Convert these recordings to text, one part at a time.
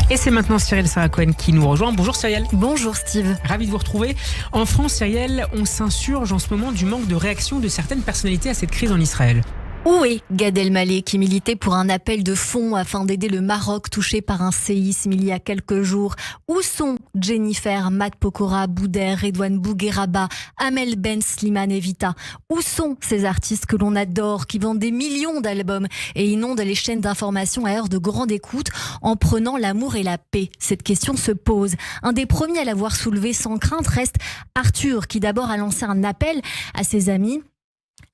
Et c'est maintenant Cyrielle Sarah-Cohen qui nous rejoint. Bonjour Cyrielle. Bonjour Steve. Ravi de vous retrouver. En France, Cyrielle, on s'insurge en ce moment du manque de réaction de certaines personnalités à cette crise en Israël. Où est Gad Elmaleh qui militait pour un appel de fonds afin d'aider le Maroc touché par un séisme il y a quelques jours? Où sont Jennifer, Matt Pokora, Boudère, Redouane Bougueraba, Amel Ben Slimane et Vita? Où sont ces artistes que l'on adore, qui vendent des millions d'albums et inondent les chaînes d'information à heure de grande écoute en prenant l'amour et la paix? Cette question se pose. Un des premiers à l'avoir soulevé sans crainte reste Arthur, qui d'abord a lancé un appel à ses amis,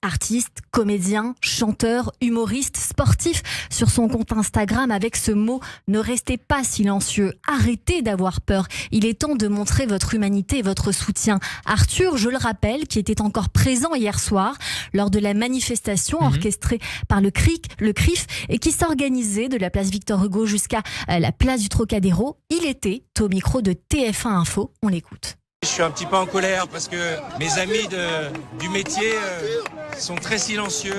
artistes, comédiens, chanteurs, humoristes, sportifs, sur son compte Instagram avec ce mot « Ne restez pas silencieux, arrêtez d'avoir peur, il est temps de montrer votre humanité et votre soutien ». Arthur, je le rappelle, qui était encore présent hier soir lors de la manifestation orchestrée par le CRIF et qui s'organisait de la place Victor Hugo jusqu'à la place du Trocadéro. Il était au micro de TF1 Info, on l'écoute. Je suis un petit peu en colère parce que mes amis du métier sont très silencieux,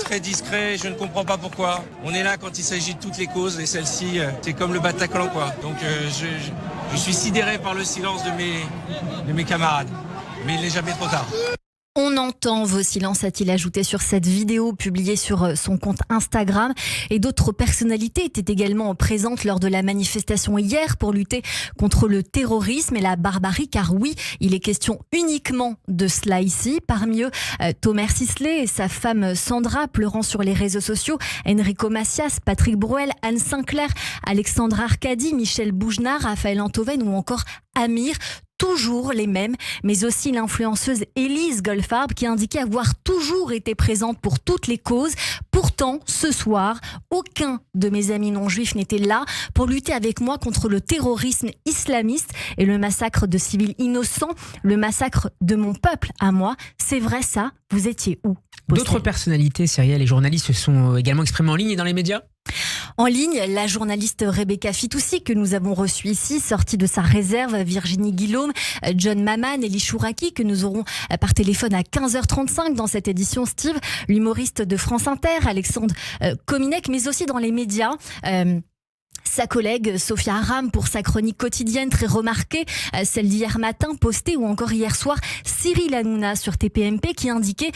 très discrets. Je ne comprends pas pourquoi. On est là quand il s'agit de toutes les causes et celle-ci, c'est comme le Bataclan, quoi. Donc je suis sidéré par le silence de mes camarades. Mais il n'est jamais trop tard. On entend vos silences, a-t-il ajouté sur cette vidéo publiée sur son compte Instagram. Et d'autres personnalités étaient également présentes lors de la manifestation hier pour lutter contre le terrorisme et la barbarie. Car oui, il est question uniquement de cela ici. Parmi eux, Thomas Sisley et sa femme Sandra pleurant sur les réseaux sociaux, Enrico Macias, Patrick Bruel, Anne Sinclair, Alexandra Arcadi, Michel Bougenat, Raphaël Antoven ou encore Amir. Toujours les mêmes, mais aussi l'influenceuse Élise Goldfarb qui indiquait avoir toujours été présente pour toutes les causes. Pourtant, ce soir, aucun de mes amis non-juifs n'était là pour lutter avec moi contre le terrorisme islamiste et le massacre de civils innocents, le massacre de mon peuple à moi. C'est vrai ça? Vous étiez où? D'autres personnalités, Cyrielle, et journalistes se sont également exprimés en ligne et dans les médias? En ligne, la journaliste Rebecca Fitoussi que nous avons reçue ici, sortie de sa réserve, Virginie Guillaume, John Maman, Elie Chouraki, que nous aurons par téléphone à 15h35 dans cette édition, Steve, l'humoriste de France Inter, Alexandre Kominek, mais aussi dans les médias. Sa collègue Sophia Aram pour sa chronique quotidienne très remarquée, celle d'hier matin postée, ou encore hier soir Cyril Hanouna sur TPMP qui indiquait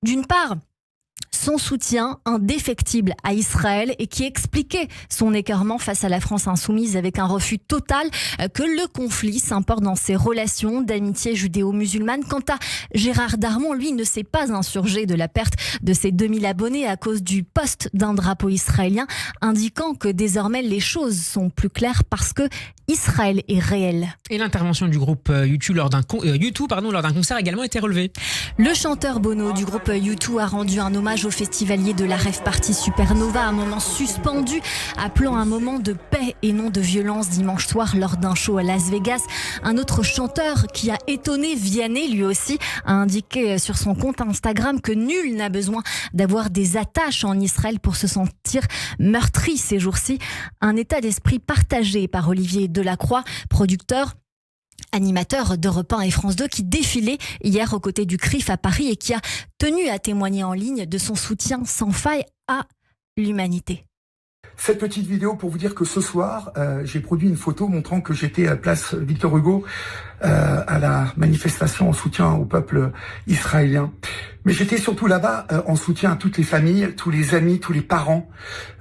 d'une part son soutien indéfectible à Israël et qui expliquait son écœurement face à la France insoumise avec un refus total que le conflit s'importe dans ses relations d'amitié judéo-musulmane. Quant à Gérard Darmon, lui ne s'est pas insurgé de la perte de ses 2000 abonnés à cause du poste d'un drapeau israélien, indiquant que désormais les choses sont plus claires parce que Israël est réel. Et l'intervention du groupe U2 lors d'un concert a également été relevée. Le chanteur Bono du groupe U2 a rendu un hommage au festivalier de la rave party Supernova, un moment suspendu, appelant un moment de paix et non de violence dimanche soir lors d'un show à Las Vegas. Un autre chanteur qui a étonné Vianney, lui aussi, a indiqué sur son compte Instagram que nul n'a besoin d'avoir des attaches en Israël pour se sentir meurtri ces jours-ci. Un état d'esprit partagé par Olivier Delacroix, producteur, animateur d'Europe 1 et France 2 qui défilait hier aux côtés du CRIF à Paris et qui a tenu à témoigner en ligne de son soutien sans faille à l'humanité. Cette petite vidéo pour vous dire que ce soir, j'ai produit une photo montrant que j'étais à place Victor Hugo à la manifestation en soutien au peuple israélien. Mais j'étais surtout là-bas en soutien à toutes les familles, tous les amis, tous les parents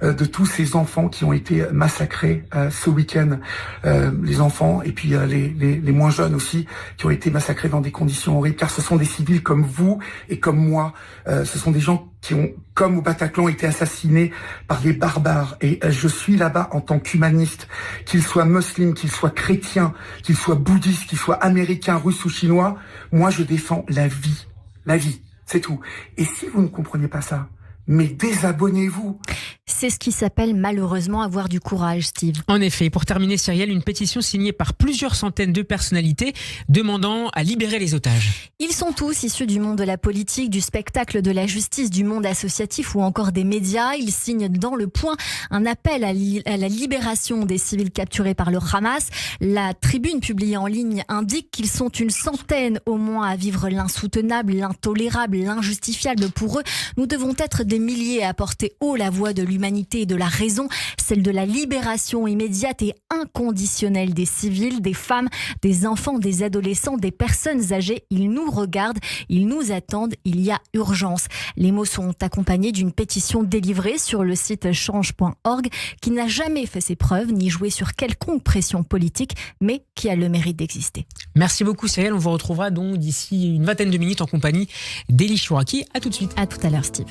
de tous ces enfants qui ont été massacrés ce week-end. Les enfants et puis les moins jeunes aussi qui ont été massacrés dans des conditions horribles. Car ce sont des civils comme vous et comme moi. Ce sont des gens qui ont, comme au Bataclan, été assassinés par des barbares. Et je suis là-bas en tant qu'humaniste, qu'ils soient musulmans, qu'ils soient chrétiens, qu'ils soient bouddhistes, qu'ils soient américains, russes ou chinois. Moi, je défends la vie. La vie, c'est tout. Et si vous ne comprenez pas ça, mais désabonnez-vous. C'est ce qui s'appelle malheureusement avoir du courage, Steve. En effet, pour terminer, Cyrielle, une pétition signée par plusieurs centaines de personnalités demandant à libérer les otages. Ils sont tous issus du monde de la politique, du spectacle, de la justice, du monde associatif ou encore des médias. Ils signent dans Le Point un appel à la libération des civils capturés par le Hamas. La tribune publiée en ligne indique qu'ils sont une centaine au moins à vivre l'insoutenable, l'intolérable, l'injustifiable. Pour eux, nous devons être des des milliers à porter haut la voix de l'humanité et de la raison, celle de la libération immédiate et inconditionnelle des civils, des femmes, des enfants, des adolescents, des personnes âgées. Ils nous regardent, ils nous attendent, il y a urgence. Les mots sont accompagnés d'une pétition délivrée sur le site change.org qui n'a jamais fait ses preuves ni joué sur quelconque pression politique, mais qui a le mérite d'exister. Merci beaucoup Cyrielle, on vous retrouvera donc d'ici une vingtaine de minutes en compagnie d'Élie Chouraki. À tout de suite. À tout à l'heure Steve.